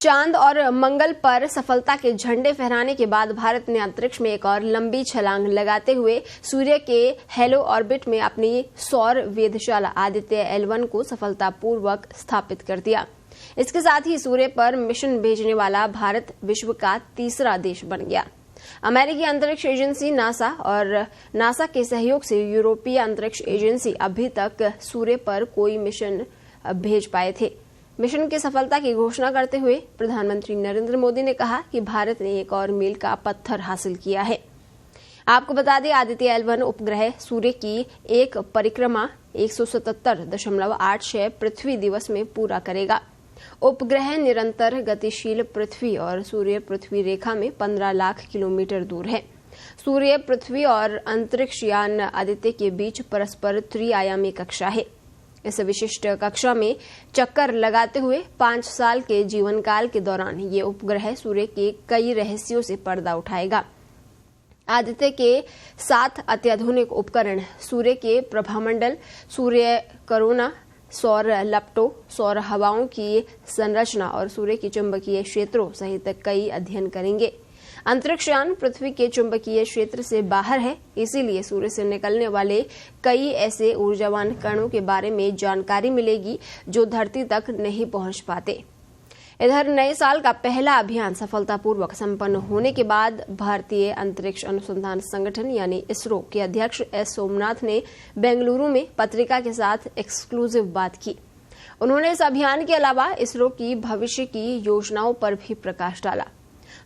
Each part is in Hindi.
चांद और मंगल पर सफलता के झंडे फहराने के बाद भारत ने अंतरिक्ष में एक और लंबी छलांग लगाते हुए सूर्य के हेलो ऑर्बिट में अपनी सौर वेधशाला आदित्य L1 को सफलतापूर्वक स्थापित कर दिया। इसके साथ ही सूर्य पर मिशन भेजने वाला भारत विश्व का तीसरा देश बन गया। अमेरिकी अंतरिक्ष एजेंसी नासा और नासा के सहयोग से यूरोपीय अंतरिक्ष एजेंसी अभी तक सूर्य पर कोई मिशन भेज पाए थे। मिशन की सफलता की घोषणा करते हुए प्रधानमंत्री नरेंद्र मोदी ने कहा कि भारत ने एक और मील का पत्थर हासिल किया है। आपको बता दें, आदित्य L1 उपग्रह सूर्य की एक परिक्रमा 177.86 पृथ्वी दिवस में पूरा करेगा। उपग्रह निरंतर गतिशील पृथ्वी और सूर्य पृथ्वी रेखा में 15 लाख किलोमीटर दूर है। सूर्य पृथ्वी और अंतरिक्ष यान आदित्य के बीच परस्पर त्रिआयामी कक्षा है। इस विशिष्ट कक्षा में चक्कर लगाते हुए 5 साल के जीवन काल के दौरान ये उपग्रह सूर्य के कई रहस्यों से पर्दा उठाएगा। आदित्य के 7 अत्याधुनिक उपकरण सूर्य के प्रभामंडल, सूर्य कोरोना, सौर लपटों, सौर हवाओं की संरचना और सूर्य के चुंबकीय क्षेत्रों सहित कई अध्ययन करेंगे। अंतरिक्षयान पृथ्वी के चुंबकीय क्षेत्र से बाहर है, इसीलिए सूर्य से निकलने वाले कई ऐसे ऊर्जावान कणों के बारे में जानकारी मिलेगी जो धरती तक नहीं पहुंच पाते। इधर नए साल का पहला अभियान सफलतापूर्वक संपन्न होने के बाद भारतीय अंतरिक्ष अनुसंधान संगठन यानी इसरो के अध्यक्ष एस सोमनाथ ने बेंगलुरु में पत्रिका के साथ एक्सक्लूसिव बात की। उन्होंने इस अभियान के अलावा इसरो की भविष्य की योजनाओं पर भी प्रकाश डाला।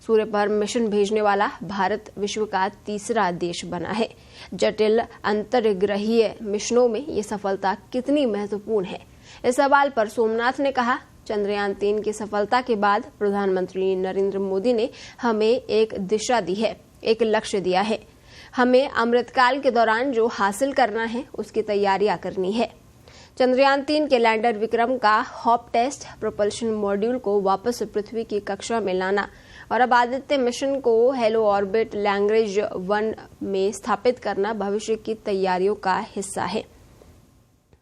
सूर्य पर मिशन भेजने वाला भारत विश्व का तीसरा देश बना है। जटिल अंतर्ग्रहीय मिशनों में ये सफलता कितनी महत्वपूर्ण है, इस सवाल पर सोमनाथ ने कहा, चंद्रयान 3 की सफलता के बाद प्रधानमंत्री नरेंद्र मोदी ने हमें एक दिशा दी है, एक लक्ष्य दिया है। हमें अमृतकाल के दौरान जो हासिल करना है उसकी तैयारियां करनी है। चंद्रयान 3 के लैंडर विक्रम का हॉप टेस्ट प्रोपल्शन मॉड्यूल को वापस पृथ्वी की कक्षा में लाना और अब आदित्य मिशन को हेलो ऑर्बिट लैग्रेंज 1 में स्थापित करना भविष्य की तैयारियों का हिस्सा है।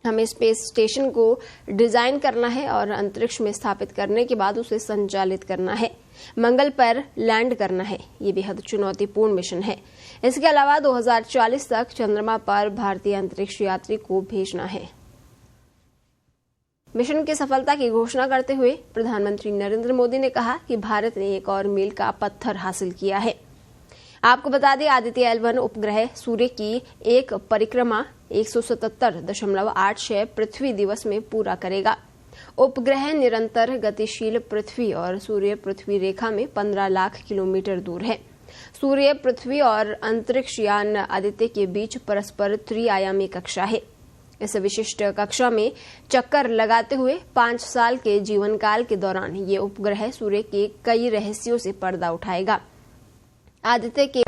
हमें स्पेस स्टेशन को डिजाइन करना है और अंतरिक्ष में स्थापित करने के बाद उसे संचालित करना है। मंगल पर लैंड करना है, ये बेहद चुनौतीपूर्ण मिशन है। इसके अलावा 2040 तक चंद्रमा पर भारतीय अंतरिक्ष यात्री को भेजना है। मिशन की सफलता की घोषणा करते हुए प्रधानमंत्री नरेंद्र मोदी ने कहा कि भारत ने एक और मील का पत्थर हासिल किया है। आपको बता दें, आदित्य L1 उपग्रह सूर्य की एक परिक्रमा 177.86 पृथ्वी दिवस में पूरा करेगा। उपग्रह निरंतर गतिशील पृथ्वी और सूर्य पृथ्वी रेखा में 15 लाख किलोमीटर दूर है। सूर्य पृथ्वी और अंतरिक्ष यान आदित्य के बीच परस्पर त्रिआयामी कक्षा है। इस विशिष्ट कक्षा में चक्कर लगाते हुए 5 साल के जीवन काल के दौरान ये उपग्रह सूर्य के कई रहस्यों से पर्दा उठाएगा। आदित्य के